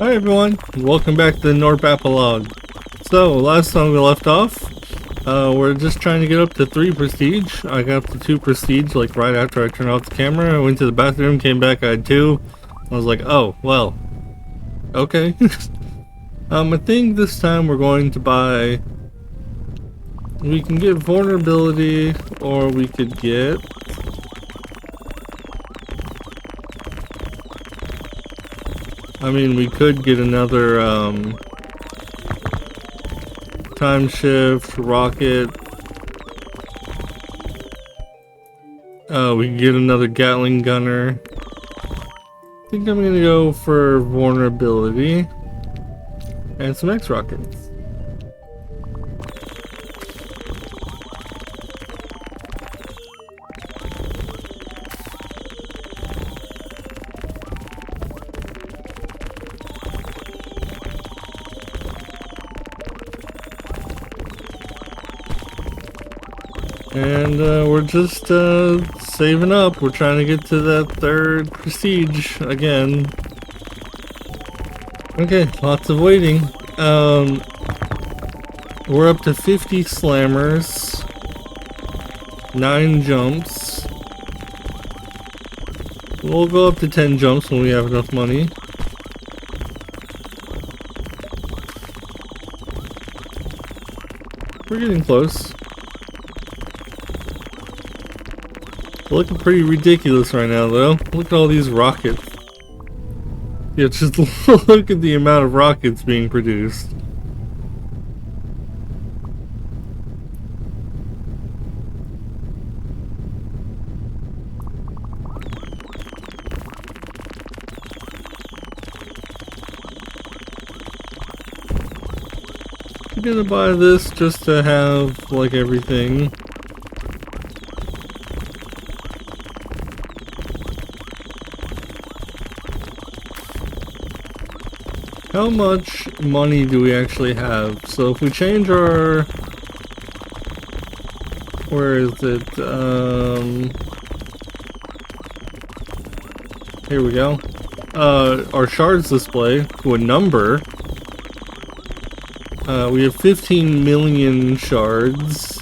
Hi everyone, welcome back to the Gnorp Apologue. So, last time we left off, we're just trying to get up to 3 prestige. I got up to 2 prestige like right after I turned off the camera. I went to the bathroom, came back, I had 2. I was like, oh, well, okay. I think this time we're going to buy... We can get vulnerability, or we could get... I mean, we could get another, time shift, rocket. We can get another Gatling gunner. I think I'm gonna go for vulnerability and some X-rockets. And we're just saving up. We're trying to get to that 3rd prestige again. Okay, lots of waiting. We're up to 50 slammers, 9 jumps. We'll go up to 10 jumps when we have enough money. We're getting close. Looking pretty ridiculous right now, though. Look at all these rockets. Yeah, just look at the amount of rockets being produced. I'm gonna buy this just to have, like, everything. How much money do we actually have? So if we change our... Where is it? Here we go. Our shards display to a number. We have 15 million shards.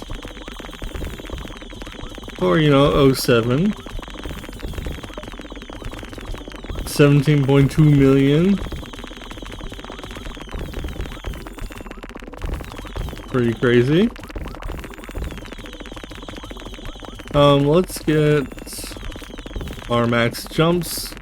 Or, you know, 07. 17.2 million. Pretty crazy. Let's get our max jumps.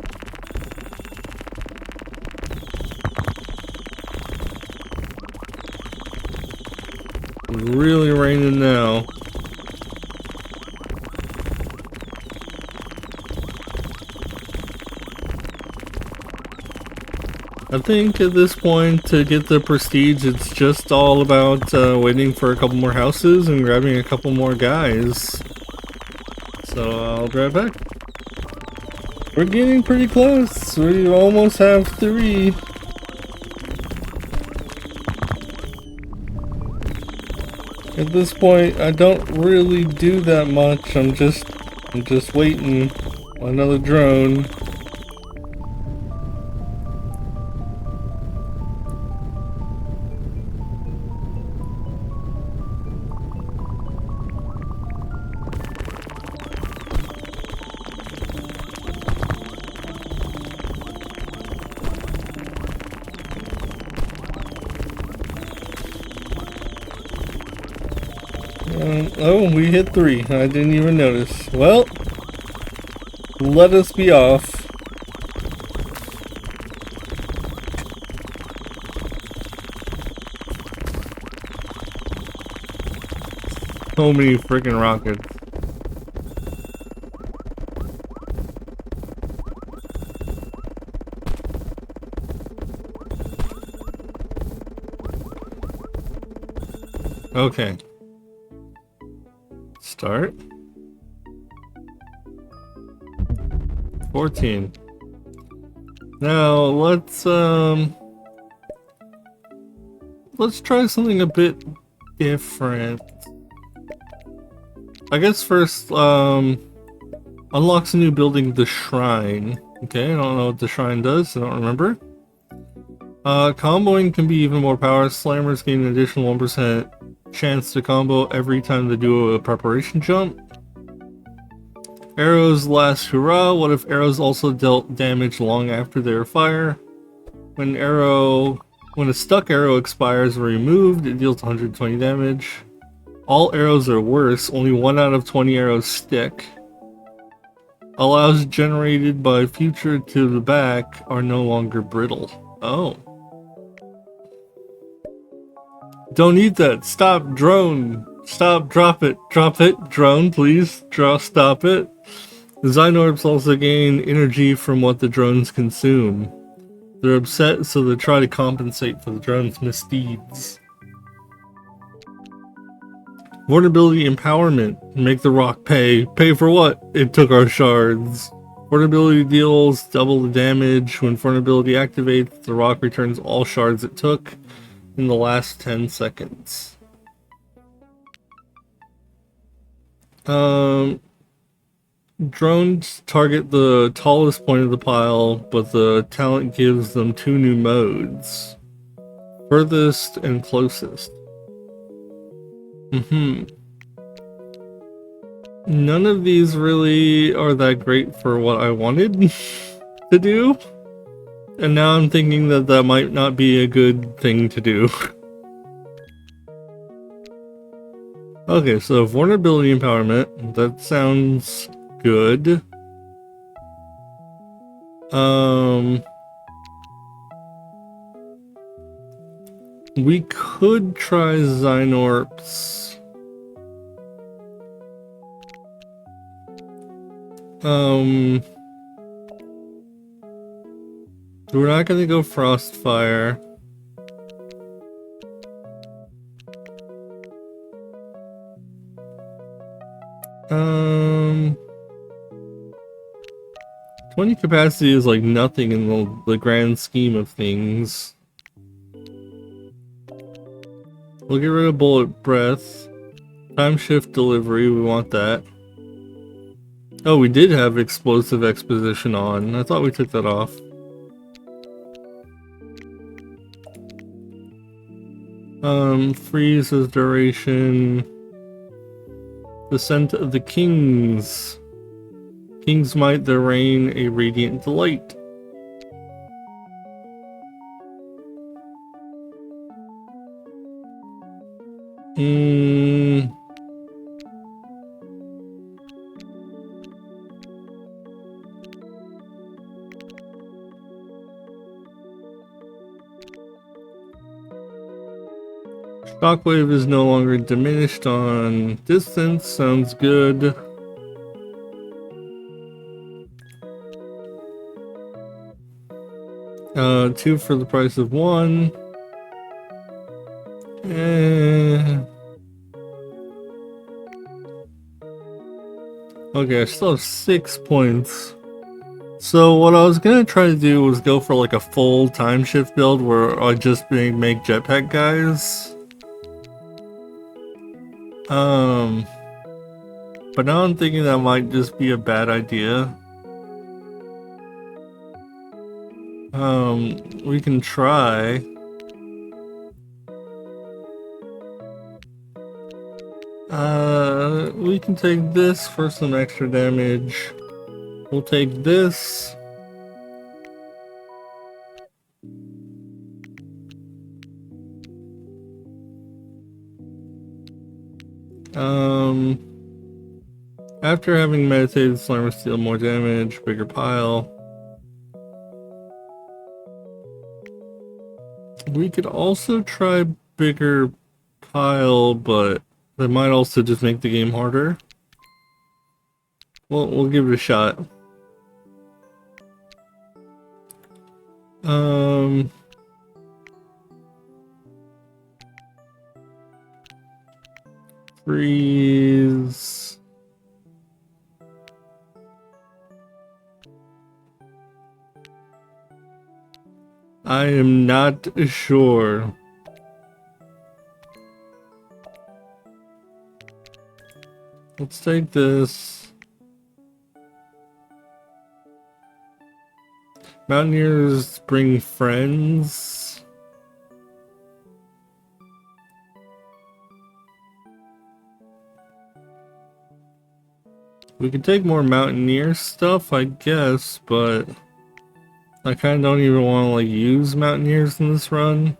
It's really raining now. I think at this point, to get the prestige, it's just all about waiting for a couple more houses and grabbing a couple more guys. So I'll be right back. We're getting pretty close. We almost have 3. At this point, I don't really do that much. I'm just waiting on another drone. Oh, we hit 3. I didn't even notice. Well, let us be off. So many freaking rockets. Okay. Start. 14. Now let's try something a bit different. I guess first unlocks a new building, the shrine. Okay, I don't know what the shrine does, I don't remember. Comboing can be even more powerful. Slammers gain an additional 1% chance to combo every time they do a preparation jump. Arrows last hurrah. What if arrows also dealt damage long after their fire? When a stuck arrow expires or removed, it deals 120 damage. All arrows are worse. Only 1 out of 20 arrows stick. Allows generated by future to the back are no longer brittle. Oh. Don't eat that. Stop, drone. Stop, drop it. Drop it, drone, please. Stop it. The Gnorps also gain energy from what the drones consume. They're upset, so they try to compensate for the drone's misdeeds. Vulnerability empowerment. Make the rock pay. Pay for what? It took our shards. Vulnerability deals double the damage. When vulnerability activates, the rock returns all shards it took in the last 10 seconds. Drones target the tallest point of the pile, but the talent gives them 2 new modes. Furthest and closest. None of these really are that great for what I wanted to do. And now I'm thinking that that might not be a good thing to do. Okay, so vulnerability empowerment. That sounds good. We could try Gnorps. We're not gonna go Frostfire. 20 capacity is like nothing in the grand scheme of things. We'll get rid of bullet breath. Time shift delivery, we want that. Oh, we did have explosive exposition on. I thought we took that off. Freezes duration. Descent of the Kings. King's might, their reign, a radiant delight. Shockwave is no longer diminished on distance. Sounds good. Two for the price of one. Okay, I still have 6 points. So what I was gonna try to do was go for like a full time shift build where I just make jetpack guys. But now I'm thinking that might just be a bad idea. We can try. We can take this for some extra damage. We'll take this. After having meditated, Slammers deal more damage, bigger pile. We could also try bigger pile, but that might also just make the game harder. Well, we'll give it a shot. Freeze. I am not sure. Let's take this. Mountaineers bring friends. We could take more Mountaineer stuff, I guess, but I kind of don't even want to like use Mountaineers in this run.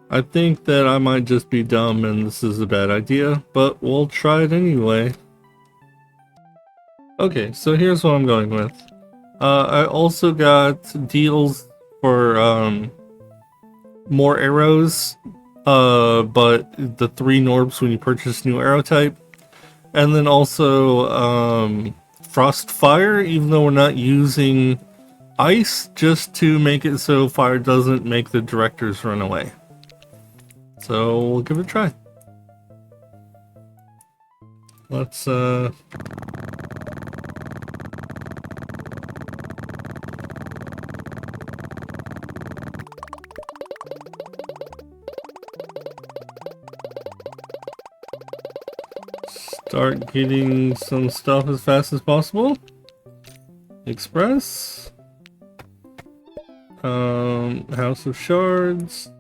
I think that I might just be dumb and this is a bad idea, but we'll try it anyway. Okay, so here's what I'm going with. I also got deals for more arrows, but the 3 Gnorps when you purchase new arrow type. And then also Frost Fire, even though we're not using ice, just to make it so fire doesn't make the directors run away. So we'll give it a try. Let's start getting some stuff as fast as possible. Express. House of Shards.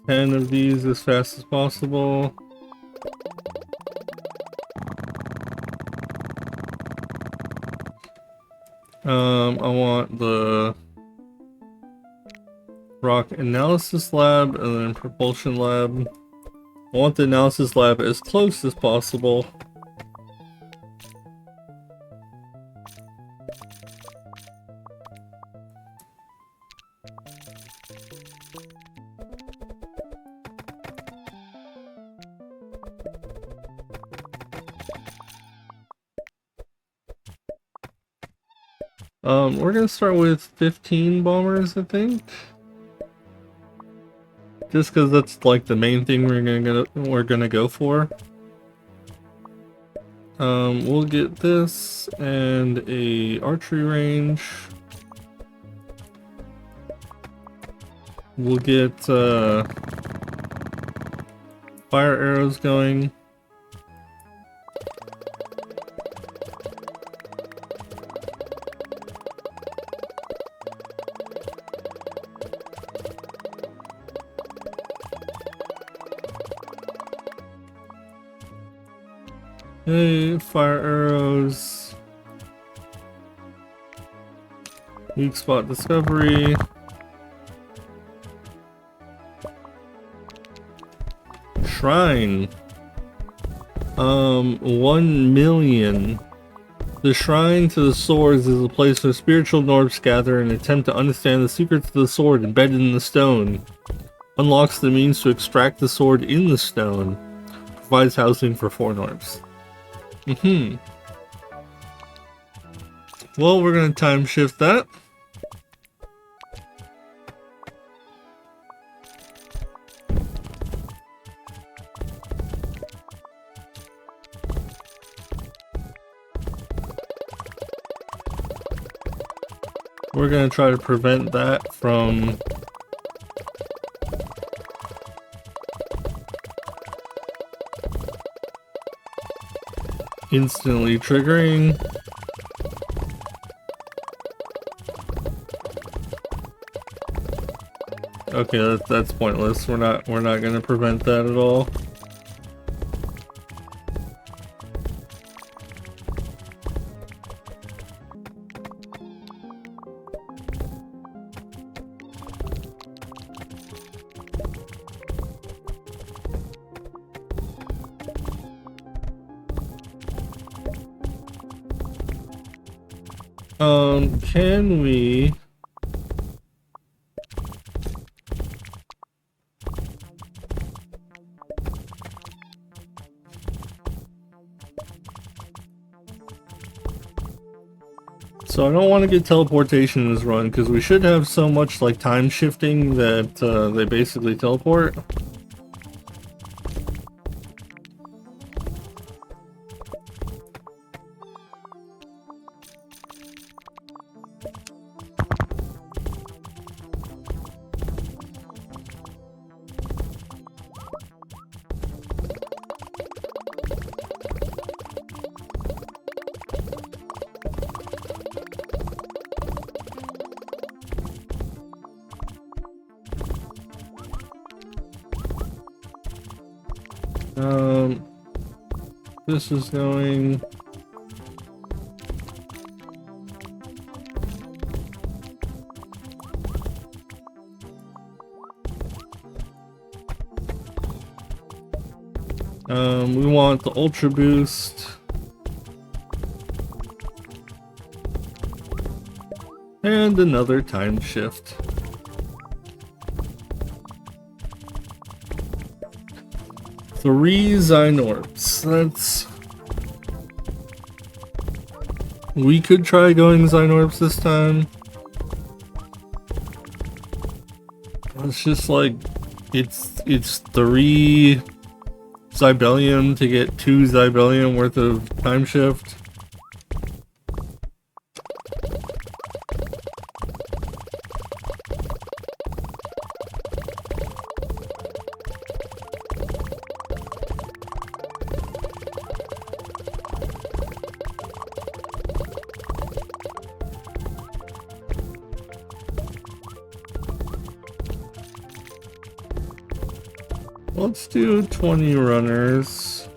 10 of these as fast as possible. I want the rock analysis lab and then propulsion lab. I want the analysis lab as close as possible. We're gonna start with 15 bombers, I think. Just because that's like the main thing we're gonna go for. We'll get this and a archery range. We'll get fire arrows going. Hey, fire arrows. Weak spot discovery. Shrine. 1 million. The shrine to the swords is a place where spiritual Gnorps gather and attempt to understand the secrets of the sword embedded in the stone. Unlocks the means to extract the sword in the stone. Provides housing for 4 Gnorps. Well, we're gonna time shift that. We're gonna try to prevent that from instantly triggering. Okay, that's pointless. We're not gonna prevent that at all. Can we... So I don't want to get teleportation in this run, because we should have so much like time shifting that they basically teleport. This is going. We want the Ultra Boost. And another time shift. Three Gnorps. That's... We could try going Gnorps this time. It's just like... It's 3 Zybellium to get 2 Zybellium worth of time shift. Let's do 20 runners.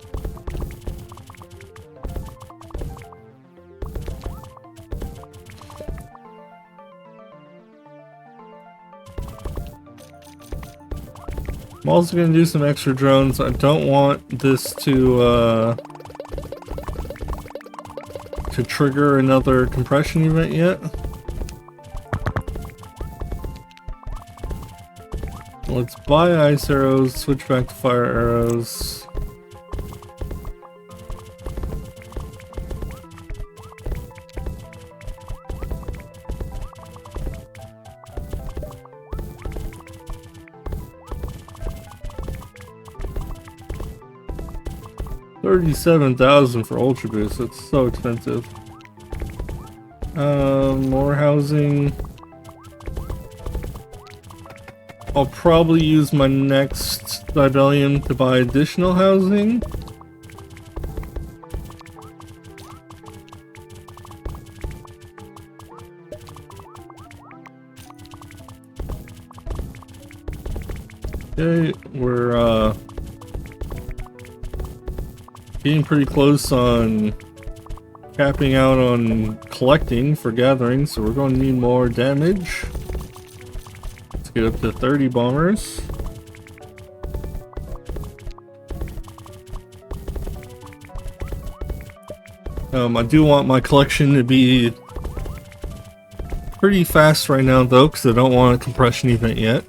I'm also going to do some extra drones. I don't want this to trigger another compression event yet. Let's buy ice arrows, switch back to fire arrows. $37,000 for Ultra Boost. That's so expensive. More housing. I'll probably use my next Zybellium to buy additional housing. Okay, we're getting pretty close on capping out on collecting for gathering, so we're going to need more damage. Get up to 30 bombers. I do want my collection to be pretty fast right now though, because I don't want a compression event yet.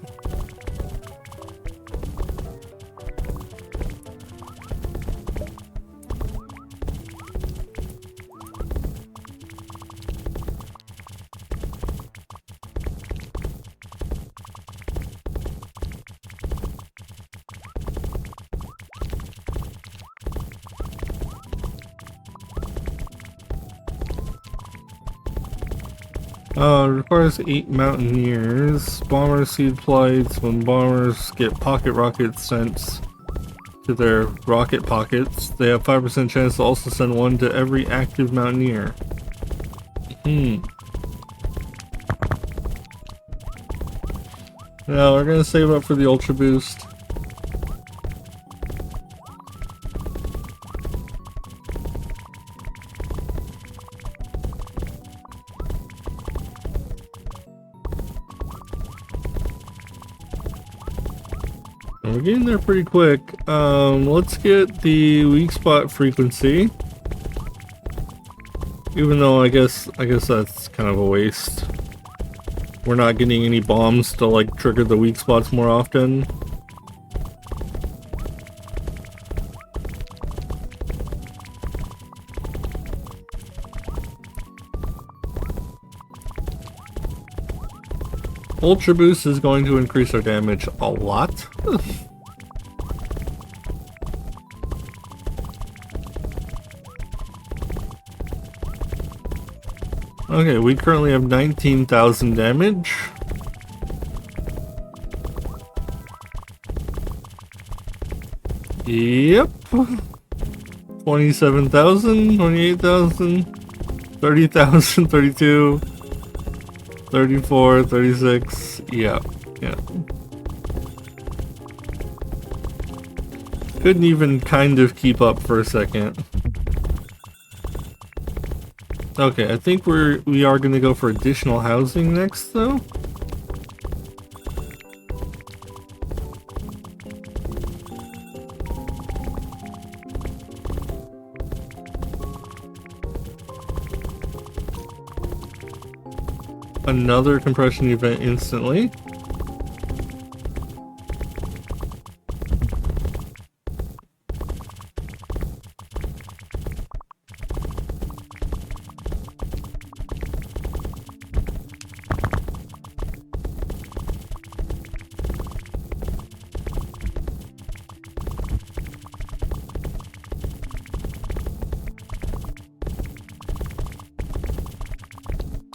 Requires 8 Mountaineers. Bomber seed plights. When bombers get pocket rockets sent to their rocket pockets, they have 5% chance to also send one to every active Mountaineer. Now we're gonna save up for the Ultra Boost. We're getting there pretty quick. Let's get the weak spot frequency. Even though I guess that's kind of a waste. We're not getting any bombs to like trigger the weak spots more often. Ultra Boost is going to increase our damage a lot. Okay, we currently have 19,000 damage. Yep. 27,000, 28,000, 30,000, 32, 34, 36. Yeah. couldn't even kind of keep up for a second. Okay, I think we are gonna go for additional housing next, though. Another compression event instantly.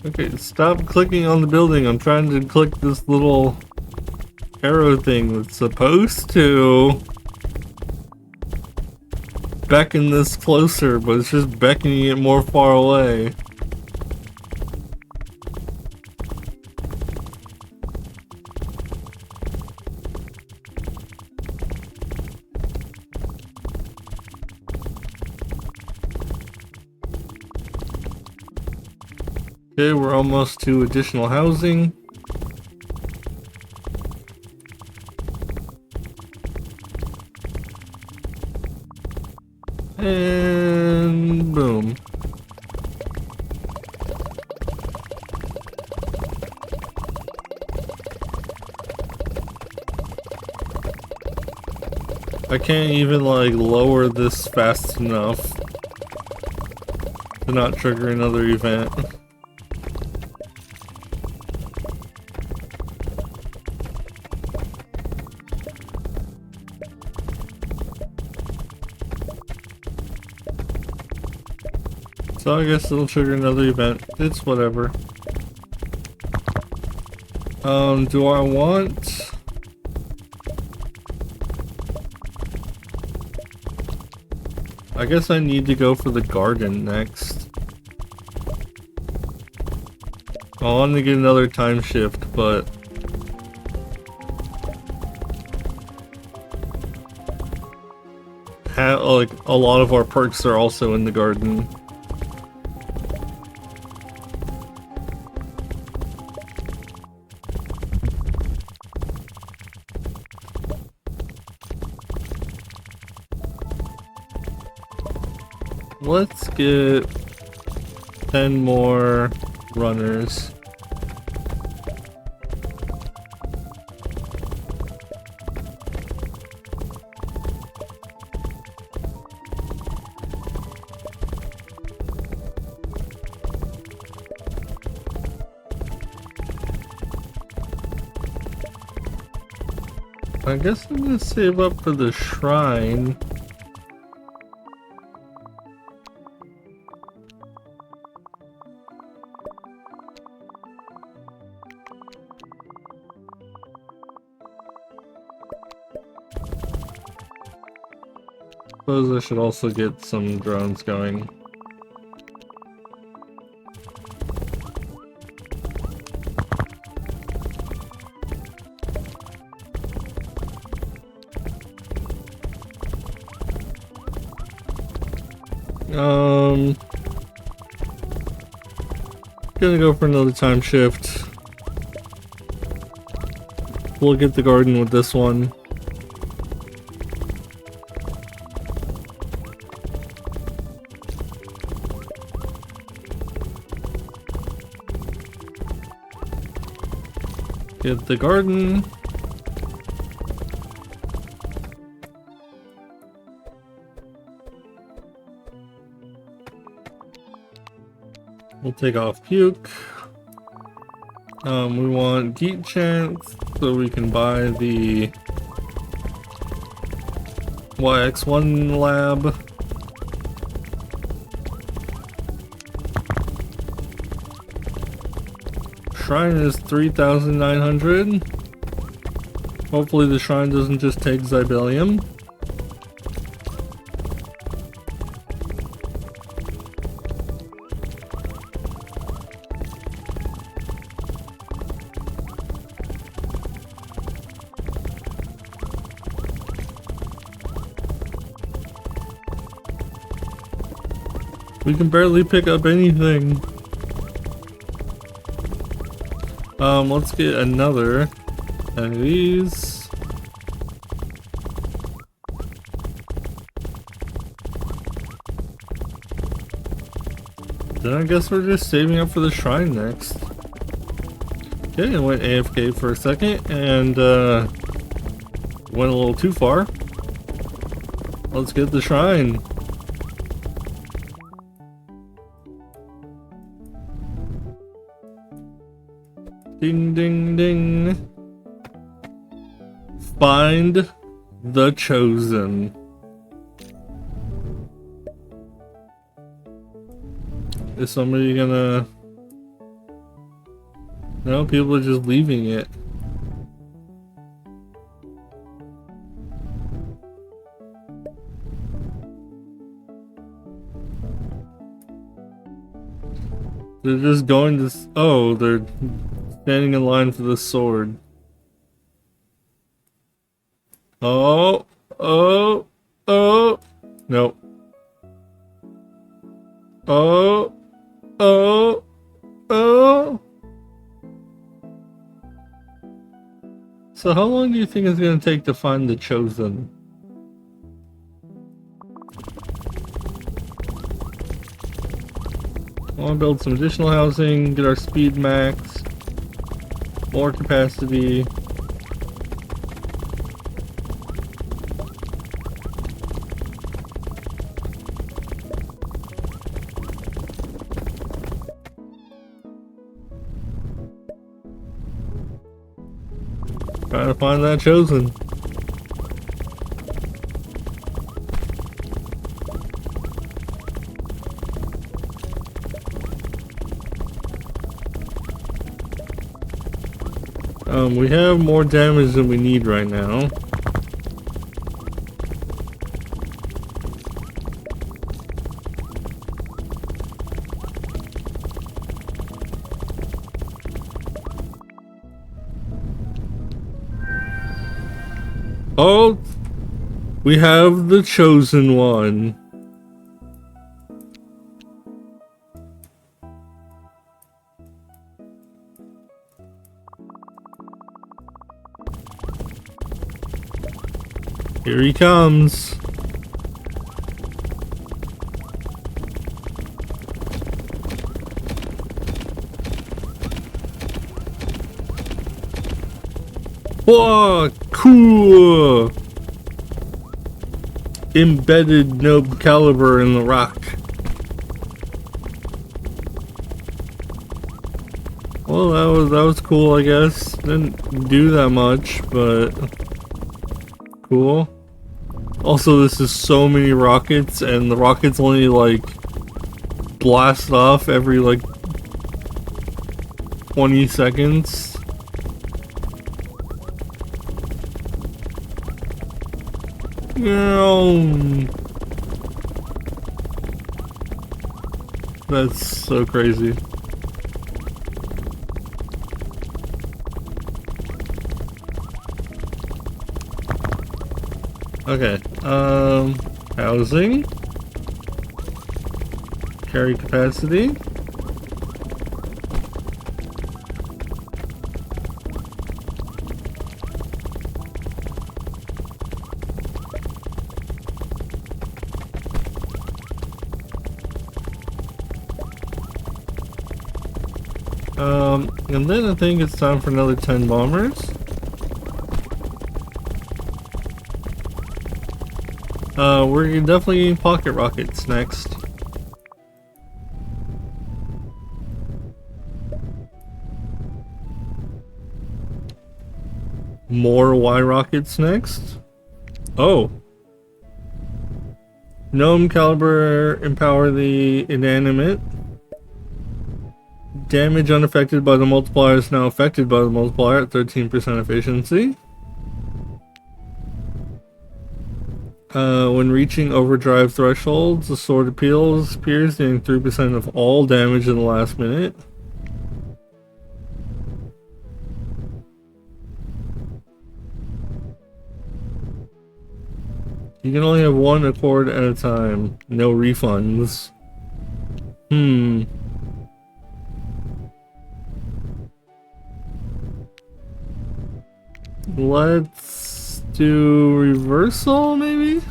Okay, stop clicking on the building. I'm trying to click this little arrow thing that's supposed to beckon this closer, but it's just beckoning it more far away. Okay, we're almost to additional housing. And boom. I can't even like lower this fast enough to not trigger another event. So I guess it'll trigger another event. It's whatever. Do I want... I guess I need to go for the garden next. I want to get another time shift, but... like, a lot of our perks are also in the garden. Let's get 10 more runners. I guess I'm gonna save up for the shrine. Suppose I should also get some drones going. Gonna go for another time shift. We'll get the garden with this one. Get the garden. We'll take off puke. We want geek chance so we can buy the YX1 lab. Shrine is 3,900. Hopefully the shrine doesn't just take Zybellium. We can barely pick up anything. Let's get another of these. Then I guess we're just saving up for the shrine next. Okay, I went AFK for a second and went a little too far. Let's get the shrine. Ding ding ding. Find the chosen. Is somebody gonna... No, people are just leaving it. They're just going to... Oh, they're standing in line for the sword. Oh, oh, oh. Nope. Oh, oh, oh. So how long do you think it's going to take to find the chosen? I want to build some additional housing, get our speed max, more capacity. Trying to find that chosen. We have more damage than we need right now. Oh, we have the chosen one. Here he comes. Whoa, cool! Embedded noble caliber in the rock. Well, that was cool, I guess. Didn't do that much, but cool. Also, this is so many rockets, and the rockets only like blast off every like 20 seconds. That's so crazy. Okay, housing, carry capacity. And then I think it's time for another 10 bombers. We're definitely getting pocket rockets next. More Y rockets next. Oh. Gnome caliber, empower the inanimate. Damage unaffected by the multiplier is now affected by the multiplier at 13% efficiency. When reaching overdrive thresholds, the sword appears, dealing 3% of all damage in the last minute. You can only have one accord at a time. No refunds. Hmm. Let's do reversal, maybe?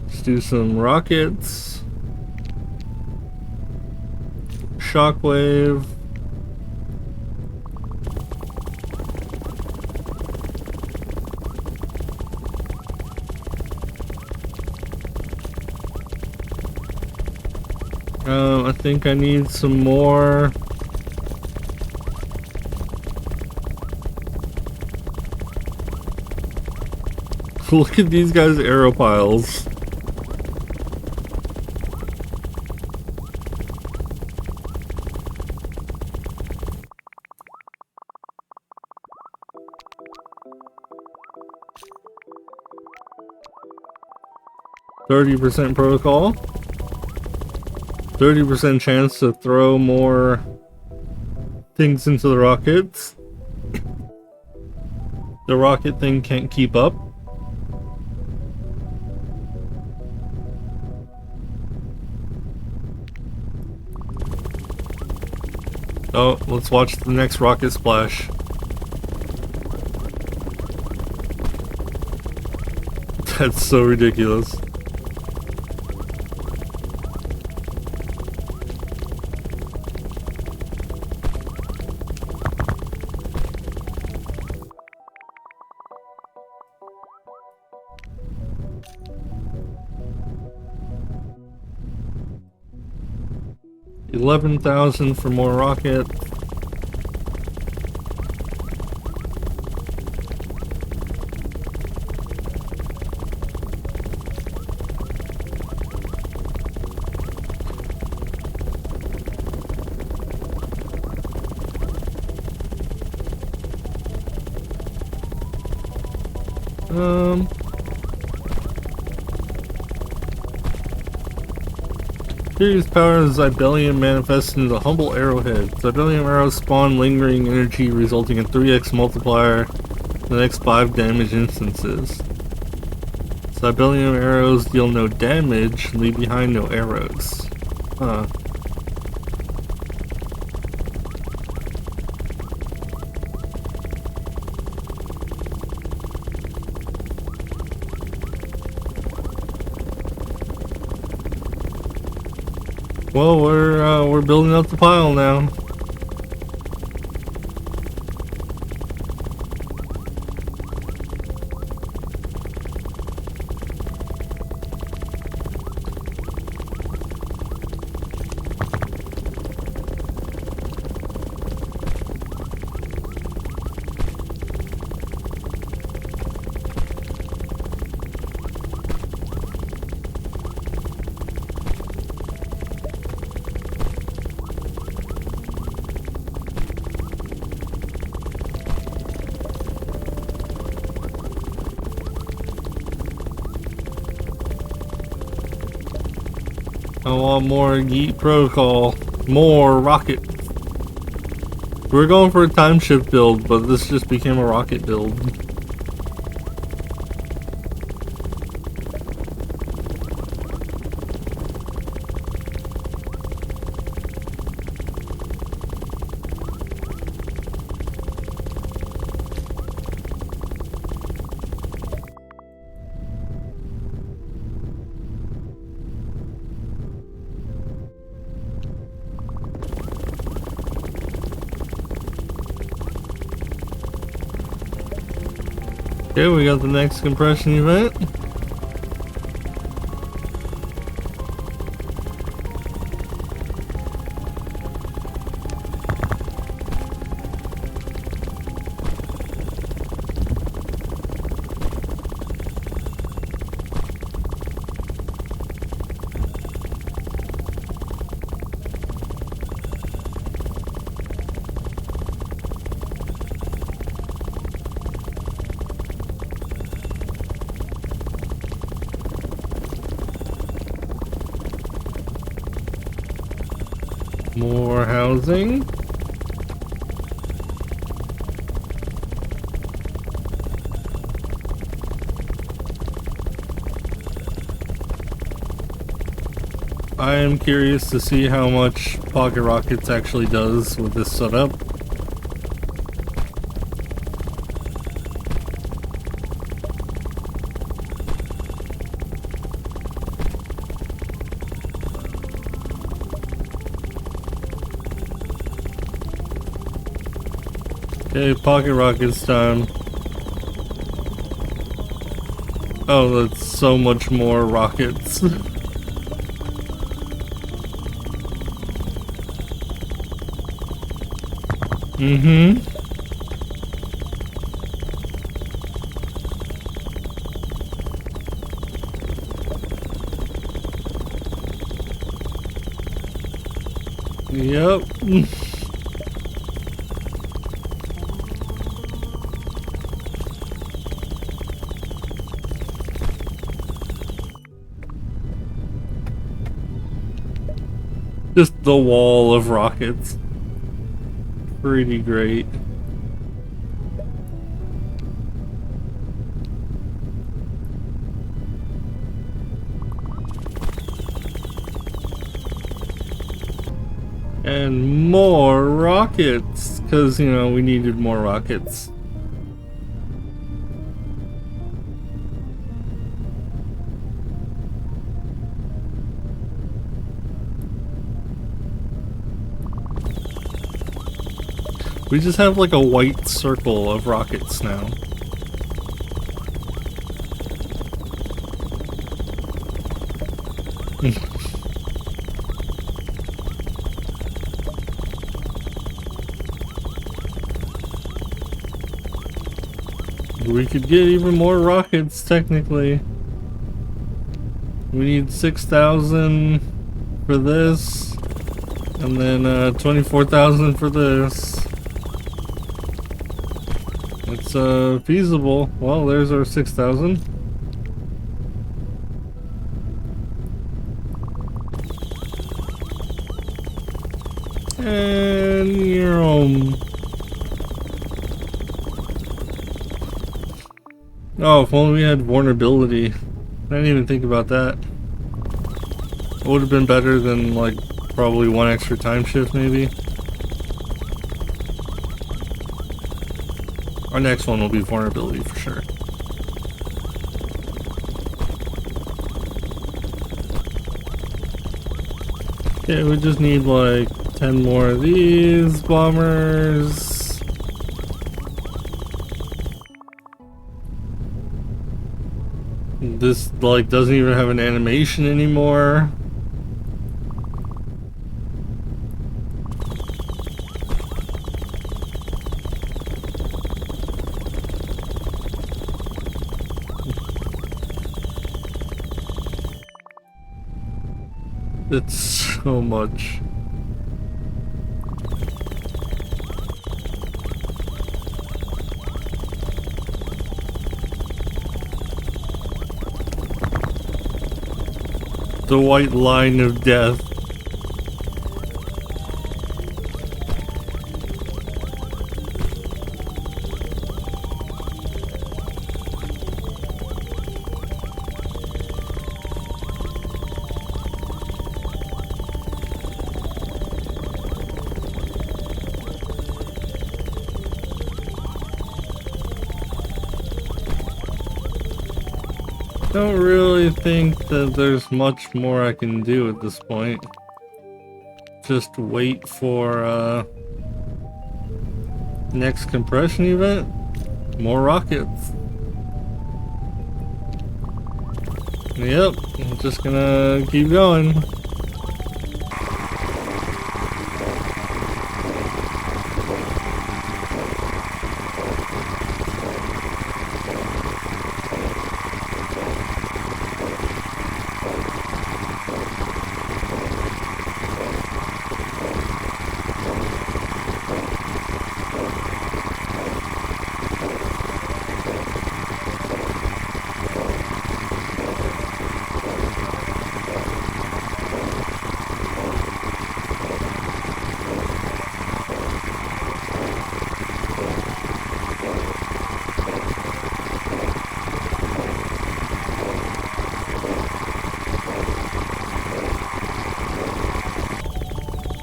Let's do some rockets. Shockwave. I think I need some more. Look at these guys' arrow piles. %30 protocol. 30% chance to throw more things into the rockets. The rocket thing can't keep up. Oh, let's watch the next rocket splash. That's so ridiculous. $11,000 for more rocket. Furious power of Zybellium manifests into the humble arrowhead. Zybellium arrows spawn lingering energy, resulting in 3x multiplier the next 5 damage instances. Zybellium arrows deal no damage, leave behind no arrows. Huh. Well, we're building up the pile now. I want more Yeet protocol, more rocket. We're going for a time shift build, but this just became a rocket build. Okay, we got the next compression event. More housing. I am curious to see how much pocket rockets actually does with this setup. Okay, pocket rockets time. Oh, that's so much more rockets. Mm-hmm. Yep. Just the wall of rockets. Pretty great. And more rockets, because, you know, we needed more rockets. We just have like a white circle of rockets now. We could get even more rockets, technically. We need 6,000 for this, and then 24,000 for this. It's feasible. Well, there's our 6,000. And you're home. Oh, if only we had vulnerability. I didn't even think about that. It would have been better than, like, probably one extra time shift, maybe. Our next one will be vulnerability for sure. Okay, we just need like 10 more of these bombers. This like doesn't even have an animation anymore. It's so much. The white line of death. Don't really think that there's much more I can do at this point. Just wait for next compression event. More rockets. Yep, I'm just gonna keep going.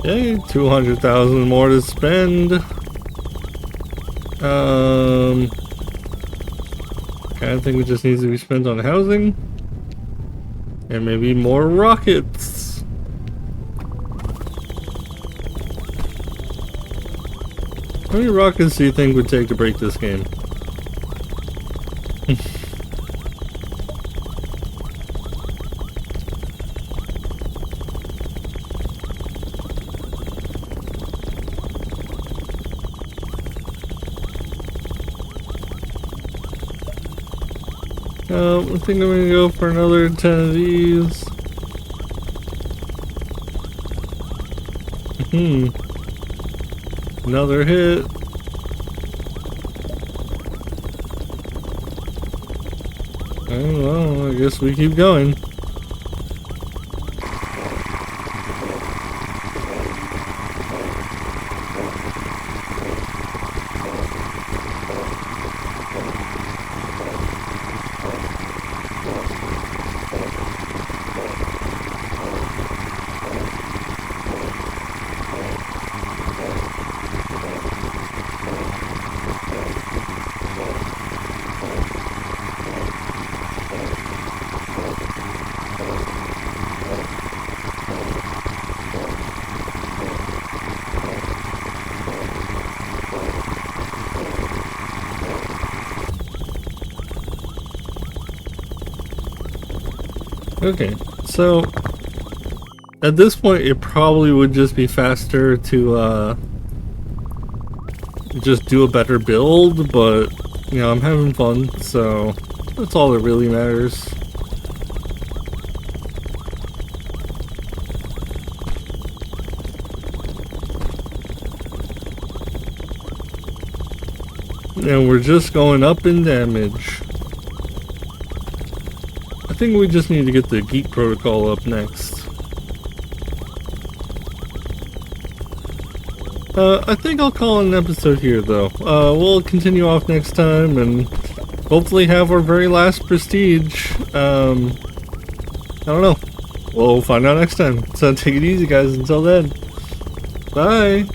Okay, 200,000 more to spend. I think it just needs to be spent on housing. And maybe more rockets. How many rockets do you think would take to break this game? I think I'm gonna go for another 10 of these. Another hit. Oh well, I guess we keep going. Okay, so at this point it probably would just be faster to just do a better build, but you know, I'm having fun, so that's all that really matters. And we're just going up in damage. I think we just need to get the Geek Protocol up next. I think I'll call it an episode here though. We'll continue off next time and hopefully have our very last prestige. I don't know. We'll find out next time. So take it easy guys, until then. Bye!